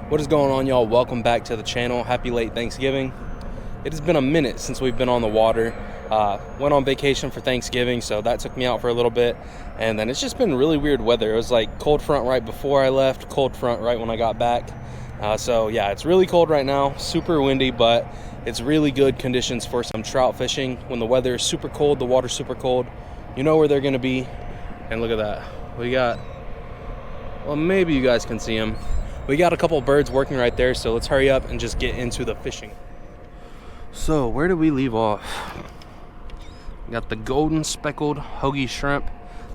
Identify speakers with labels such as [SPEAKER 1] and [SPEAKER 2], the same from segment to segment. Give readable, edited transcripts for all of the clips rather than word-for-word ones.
[SPEAKER 1] What is going on, y'all? Welcome back to the channel. Happy late Thanksgiving. It has been a minute since we've been on the water. Went on vacation for Thanksgiving, so that took me out for a little bit. And then it's just been really weird weather. It was like cold front right before I left, cold front right when I got back. So yeah, it's really cold right now, super windy, but it's really good conditions for some trout fishing. When the weather is super cold, the water's super cold, you know where they're gonna be. And look at that. We got, well, maybe you guys can see them. We got a couple birds working right there, so let's hurry up and just get into the fishing. So where did we leave off? We got the golden speckled hoagie shrimp.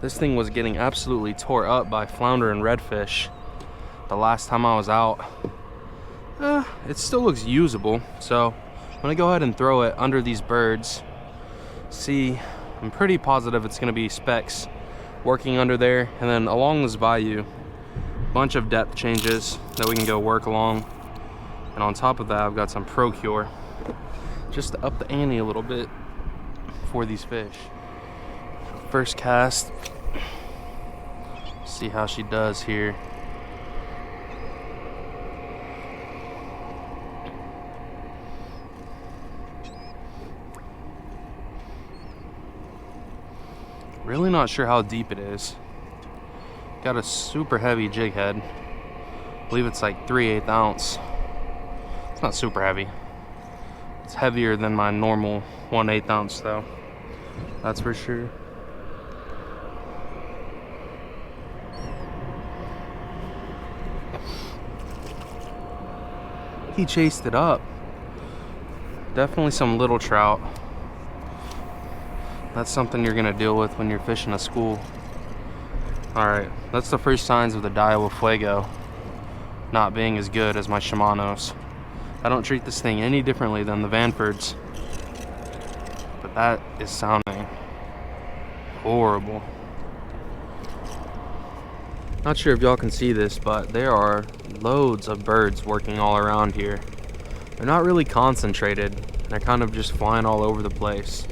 [SPEAKER 1] This thing was getting absolutely tore up by flounder and redfish the last time I was out. It still looks usable, so I'm gonna go ahead and throw it under these birds. See, I'm pretty positive it's gonna be specks working under there, and then along this bayou, bunch of depth changes that we can go work along. And on top of that, I've got some Procure just to up the ante a little bit for these fish. First cast, see how she does here. Really not sure how deep it is. Got a super heavy jig head. I believe it's like 3/8 ounce. It's not super heavy. It's heavier than my normal 1/8 ounce though. That's for sure. He chased it up. Definitely some little trout. That's something you're gonna deal with when you're fishing a school. Alright, that's the first signs of the Daiwa Fuego not being as good as my Shimano's. I don't treat this thing any differently than the Vanfords, but that is sounding horrible. Not sure if y'all can see this, but there are loads of birds working all around here. They're not really concentrated. They're kind of just flying all over the place.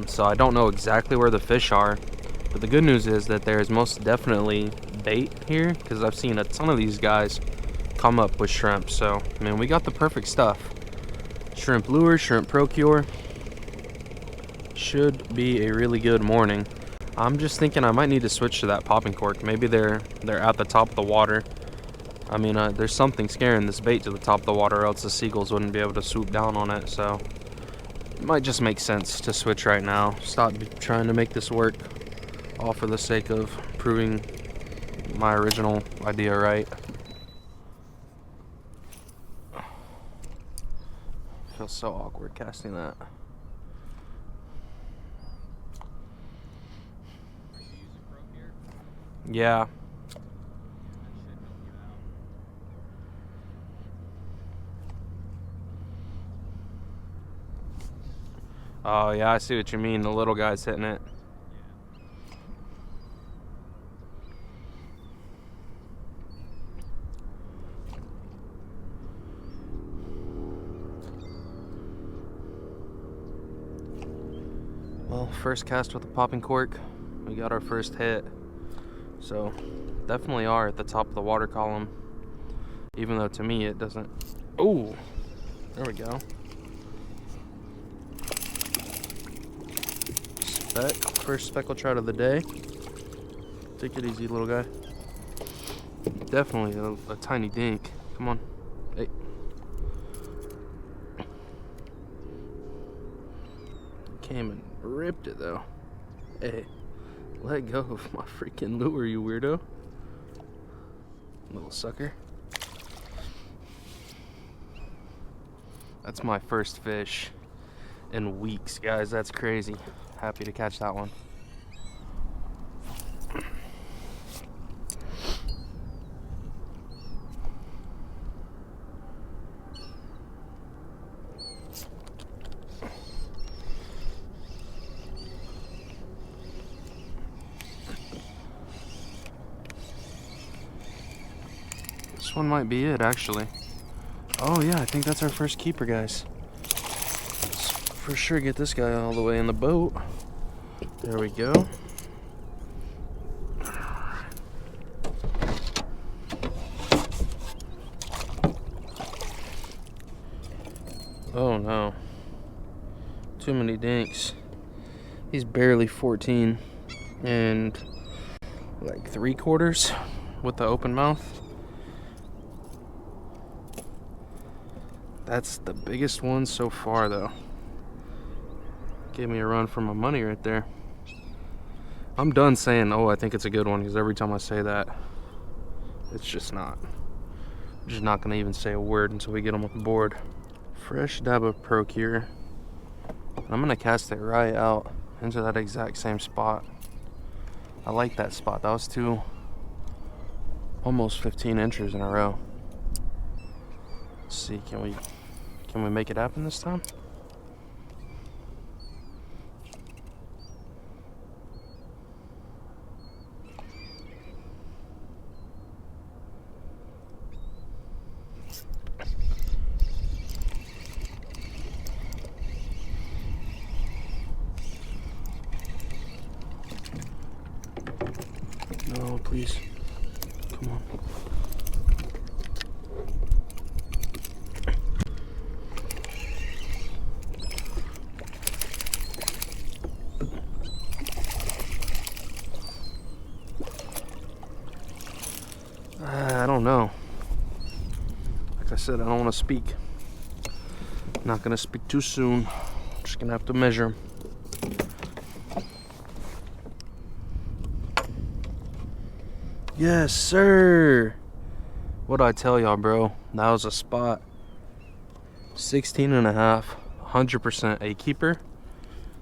[SPEAKER 1] So I don't know exactly where the fish are. But the good news is that there is most definitely bait here, because I've seen a ton of these guys come up with shrimp. So, I mean, we got the perfect stuff. Shrimp lure, shrimp Procure. Should be a really good morning. I'm just thinking I might need to switch to that popping cork. Maybe they're at the top of the water. I mean, there's something scaring this bait to the top of the water, or else the seagulls wouldn't be able to swoop down on it. So, it might just make sense to switch right now. Stop trying to make this work, all for the sake of proving my original idea right. Feels so awkward casting that. Yeah. Oh yeah, I see what you mean. The little guy's hitting it. Well, first cast with the popping cork, we got our first hit. So, definitely are at the top of the water column, even though to me it doesn't. Oh, there we go. Speck, first speckled trout of the day. Take it easy, little guy. Definitely a tiny dink. Come on, hey. Came and ripped it though. Hey, let go of my freaking lure, you weirdo. Little sucker. That's my first fish in weeks, guys. That's crazy. Happy to catch that one. This one might be it, actually. Oh yeah, I think that's our first keeper, guys. Let's for sure get this guy all the way in the boat. There we go. Oh no. Too many dinks. He's barely 14 and like 3/4 with the open mouth. That's the biggest one so far though. Gave me a run for my money right there. I'm done saying, oh, I think it's a good one, because every time I say that, it's just not. I'm just not gonna even say a word until we get them on the board. Fresh dab of Procure. I'm gonna cast it right out into that exact same spot. I like that spot. That was almost 15 inches in a row. Let's see, can we make it happen this time? No, please. Come on. I don't know. Like I said, I don't want to speak. Not going to speak too soon. Just going to have to measure 'em. Yes, sir. What'd I tell y'all, bro? That was a spot. 16 and a half, 100% a keeper.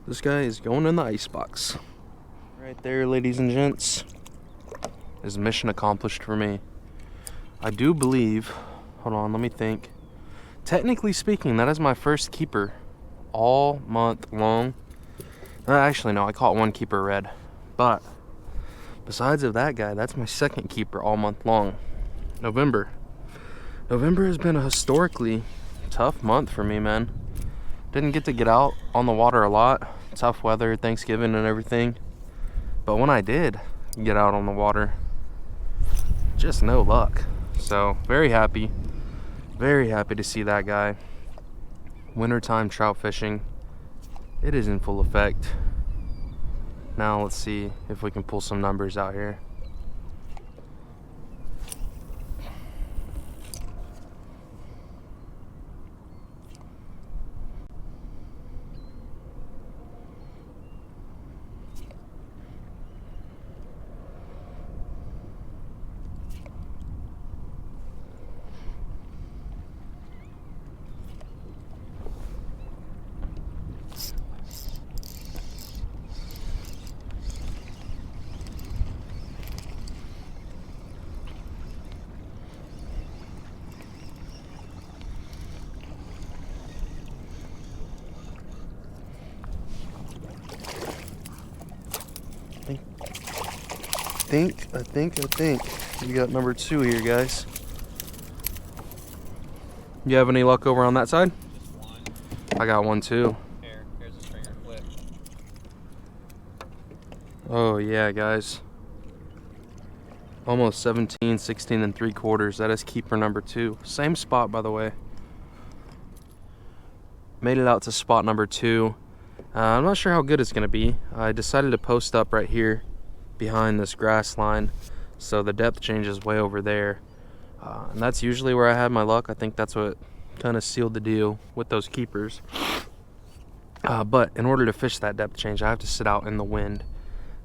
[SPEAKER 1] This guy is going in the icebox. Right there, ladies and gents, is mission accomplished for me. I do believe, hold on, let me think. Technically speaking, that is my first keeper all month long. Actually, no, I caught one keeper red. But besides of that guy, that's my second keeper all month long. November has been a historically tough month for me, man. Didn't get to get out on the water a lot. Tough weather, Thanksgiving and everything. But when I did get out on the water, just no luck. So very happy to see that guy. Wintertime trout fishing, it is in full effect. Now let's see if we can pull some numbers out here. I think we got number 2 here, guys. You have any luck over on that side?
[SPEAKER 2] One.
[SPEAKER 1] I got one too.
[SPEAKER 2] Here's a stringer flip.
[SPEAKER 1] Oh yeah, guys. Almost 17, 16 and 3/4. That is keeper number 2. Same spot, by the way. Made it out to spot number 2. I'm not sure how good it's gonna be. I decided to post up right here behind this grass line, so the depth changes way over there, and that's usually where I had my luck. I think that's what kind of sealed the deal with those keepers. But in order to fish that depth change, I have to sit out in the wind,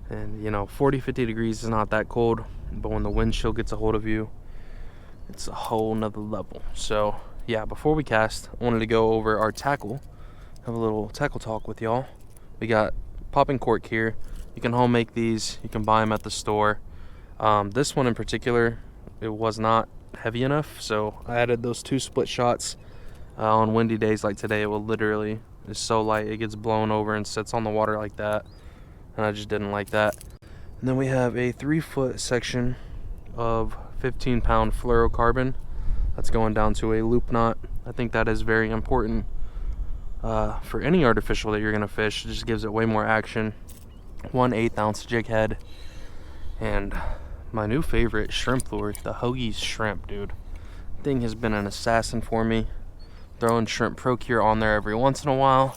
[SPEAKER 1] and you know, 40-50 degrees is not that cold, but when the wind chill gets a hold of you, it's a whole nother level. So yeah, before we cast, I wanted to go over our tackle, have a little tackle talk with y'all. We got popping cork here. You can home make these, you can buy them at the store. This one in particular, it was not heavy enough, so I added those 2 split shots. On windy days like today, it will literally, it's so light, it gets blown over and sits on the water like that, and I just didn't like that. And then we have a 3-foot section of 15-pound fluorocarbon that's going down to a loop knot. I think that is very important for any artificial that you're gonna fish. It just gives it way more action. 1/8 ounce jig head, and my new favorite shrimp lure, the Hoagie's shrimp, dude. Thing has been an assassin for me. throwing shrimp procure on there every once in a while,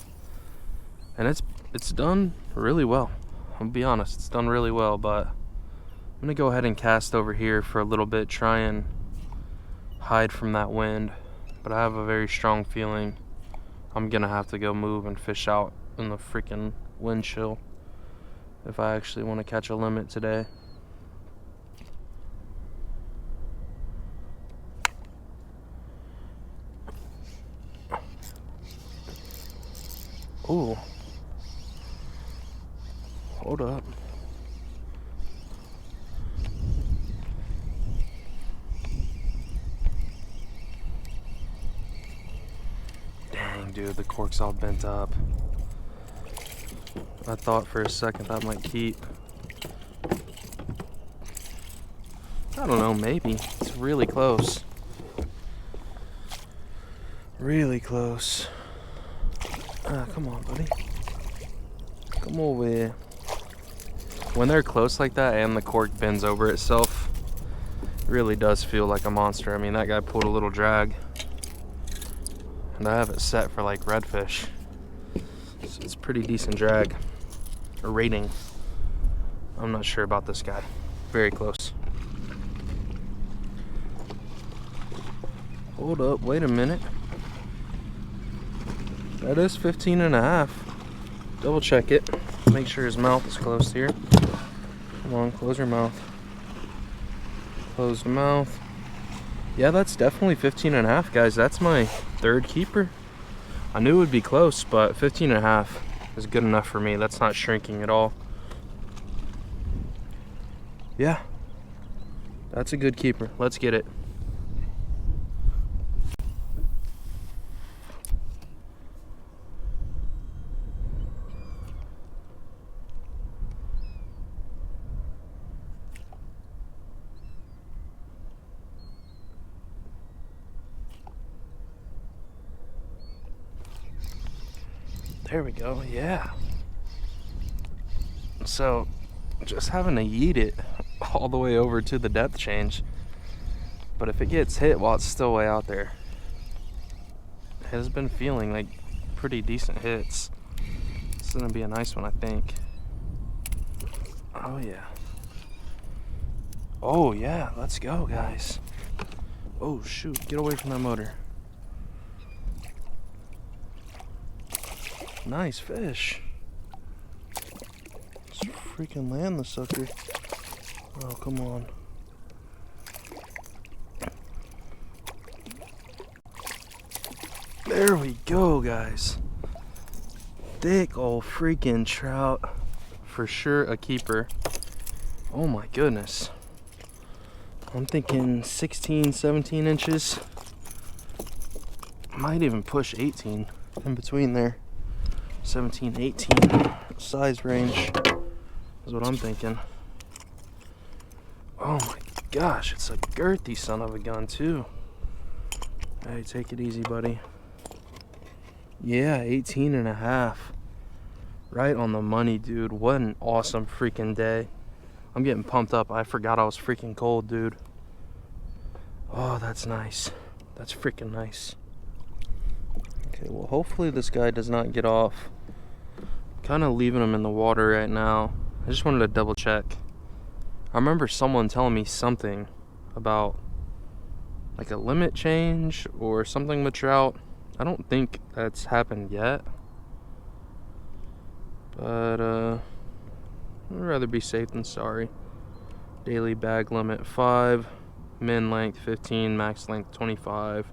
[SPEAKER 1] and it's done really well. I'll be honest, it's done really well. But I'm gonna go ahead and cast over here for a little bit, try and hide from that wind. But I have a very strong feeling I'm gonna have to go move and fish out in the freaking wind chill if I actually want to catch a limit today. Ooh. Hold up. Dang, dude, the cork's all bent up. I thought for a second that might keep. I don't know, maybe. It's really close. Really close. Ah, come on, buddy. Come over here. When they're close like that and the cork bends over itself, it really does feel like a monster. I mean, that guy pulled a little drag. And I have it set for like redfish. So it's pretty decent drag. Or rating. I'm not sure about this guy. Very close. Hold up, wait a minute. That is 15 and a half. Double check it. Make sure his mouth is closed here. Come on, close your mouth. Close the mouth. Yeah, that's definitely 15 and a half, guys. That's my third keeper. I knew it would be close, but 15 and a half is good enough for me. That's not shrinking at all. Yeah, that's a good keeper. Let's get it. There we go, yeah. So, just having to yeet it all the way over to the depth change. But if it gets hit while it's still way out there, it has been feeling like pretty decent hits. It's gonna be a nice one, I think. Oh yeah. Oh yeah, let's go, guys. Oh shoot, get away from that motor. Nice fish. Let's freaking land the sucker. Oh, come on. There we go, guys. Thick old freaking trout. For sure a keeper. Oh my goodness. I'm thinking 16, 17 inches. Might even push 18 in between there. 17, 18 size range is what I'm thinking. Oh my gosh, it's a girthy son of a gun too. Hey, take it easy, buddy. Yeah, 18 and a half. Right on the money, dude. What an awesome freaking day. I'm getting pumped up. I forgot I was freaking cold, dude. Oh, that's nice. That's freaking nice. Okay, well, hopefully this guy does not get off. Kind of leaving him in the water right now. I just wanted to double check. I remember someone telling me something about like a limit change or something with trout. I don't think that's happened yet. But I'd rather be safe than sorry. Daily bag limit 5, min length 15, max length 25.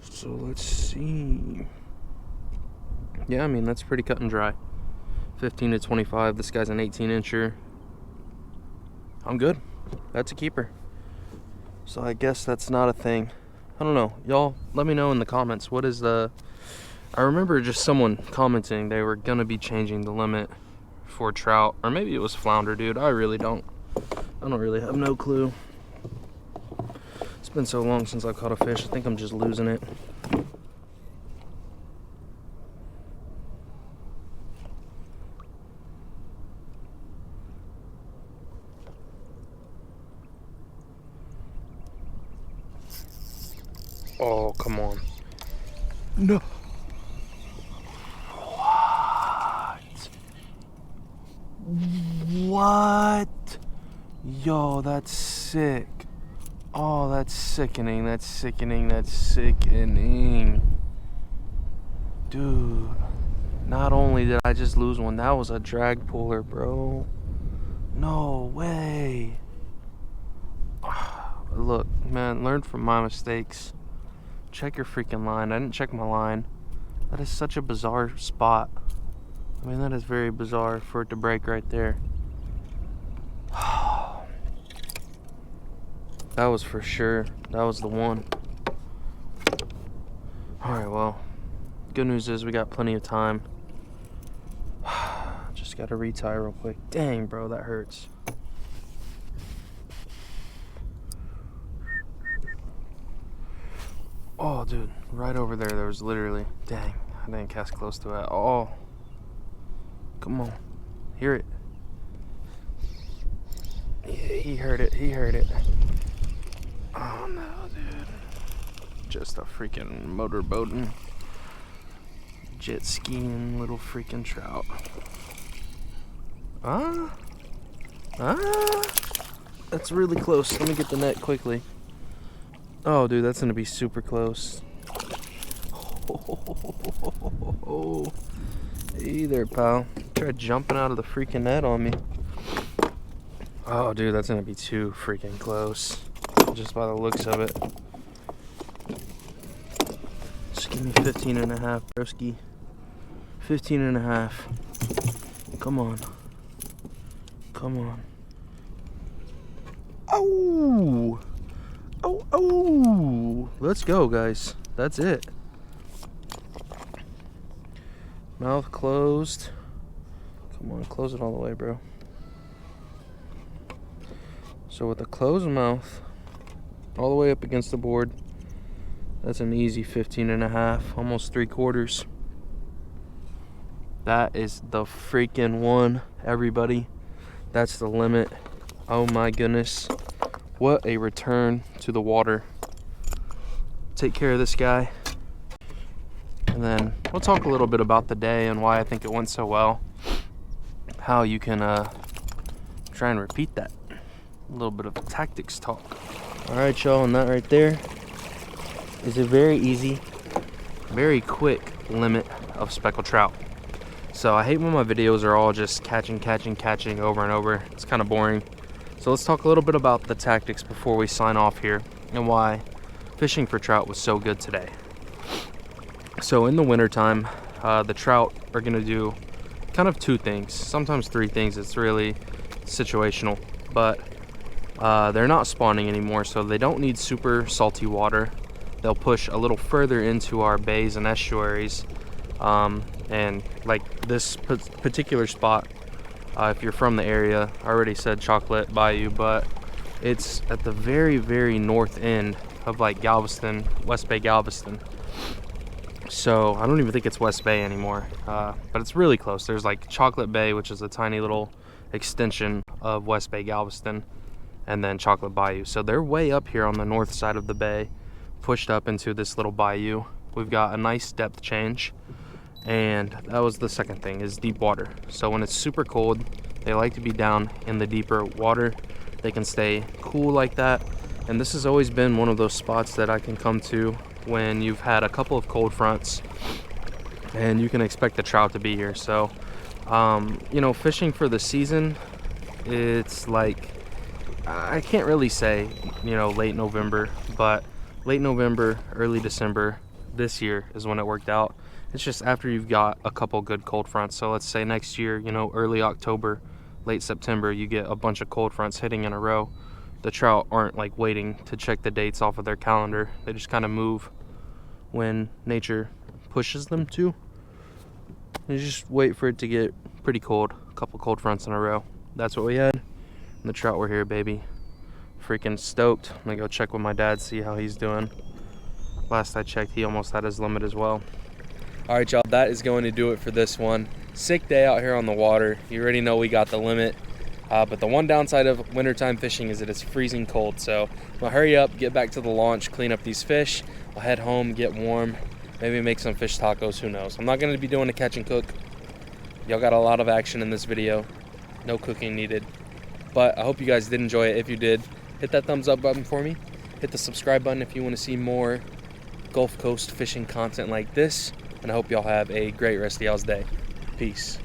[SPEAKER 1] So let's see. Yeah, I mean, that's pretty cut and dry. 15 to 25. This guy's an 18 incher. I'm good. That's a keeper. So I guess that's not a thing. I don't know. Y'all, let me know in the comments. What is the... I remember just someone commenting they were going to be changing the limit for trout. Or maybe it was flounder, dude. I don't really have no clue. It's been so long since I caught a fish. I think I'm just losing it. Oh, come on. No. What? Yo, that's sick. Oh, that's sickening. That's sickening. That's sickening. Dude, not only did I just lose one, that was a drag puller, bro. No way. Look, man, learn from my mistakes. Check your freaking line. I didn't check my line. That is such a bizarre spot. I mean, that is very bizarre for it to break right there. That was for sure. That was the one. Alright, well, good news is we got plenty of time. Just gotta retie real quick. Dang, bro, that hurts. Oh, dude, right over there was literally, dang, I didn't cast close to it. Oh, come on, hear it. Yeah, he heard it, he heard it. Oh no, dude. Just a freaking motorboating, jet skiing little freaking trout. That's really close. Let me get the net quickly. Oh, dude, that's gonna be super close. Oh, hey there, pal. Try jumping out of the freaking net on me. Oh, dude, that's gonna be too freaking close. Just by the looks of it. Just give me 15 and a half, broski. 15 and a half. Come on. Come on. Oh! Oh, oh! Let's go, guys. That's it. Mouth closed. Come on, close it all the way, bro. So with a closed mouth, all the way up against the board, that's an easy 15 and a half, almost 3/4. That is the freaking one, everybody. That's the limit. Oh my goodness. What a return to the water. Take care of this guy. And then we'll talk a little bit about the day and why I think it went so well. How you can try and repeat that. A little bit of tactics talk. All right, y'all, and that right there is a very easy, very quick limit of speckled trout. So I hate when my videos are all just catching over and over. It's kind of boring. So let's talk a little bit about the tactics before we sign off here and why fishing for trout was so good today. So in the wintertime, the trout are gonna do kind of two things, sometimes three things. It's really situational, but they're not spawning anymore, so they don't need super salty water. They'll push a little further into our bays and estuaries, and like this particular spot, if you're from the area, I already said Chocolate Bayou, but it's at the very north end of like Galveston, West Bay Galveston. So I don't even think it's West Bay anymore, but it's really close. There's like Chocolate Bay, which is a tiny little extension of West Bay Galveston, and then Chocolate Bayou. So they're way up here on the north side of the bay, pushed up into this little bayou. We've got a nice depth change, and that was the second thing, is deep water. So when it's super cold, they like to be down in the deeper water. They can stay cool like that, and this has always been one of those spots that I can come to when you've had a couple of cold fronts and you can expect the trout to be here. So you know, fishing for the season, it's like, I can't really say, you know, late November, but late November, early December this year is when it worked out. It's just after you've got a couple good cold fronts. So let's say next year, you know, early October, late September, you get a bunch of cold fronts hitting in a row. The trout aren't like waiting to check the dates off of their calendar. They just kind of move when nature pushes them to. You just wait for it to get pretty cold, a couple cold fronts in a row. That's what we had, and the trout were here, baby. Freaking stoked. I'm gonna go check with my dad, see how he's doing. Last I checked, he almost had his limit as well. All right, y'all, that is going to do it for this one. Sick day out here on the water. You already know we got the limit. But the one downside of wintertime fishing is that it's freezing cold. So I'm gonna hurry up, get back to the launch, clean up these fish. I'll head home, get warm, maybe make some fish tacos, who knows. I'm not gonna be doing a catch and cook. Y'all got a lot of action in this video. No cooking needed. But I hope you guys did enjoy it. If you did, hit that thumbs up button for me. Hit the subscribe button if you want to see more Gulf Coast fishing content like this. And I hope y'all have a great rest of y'all's day. Peace.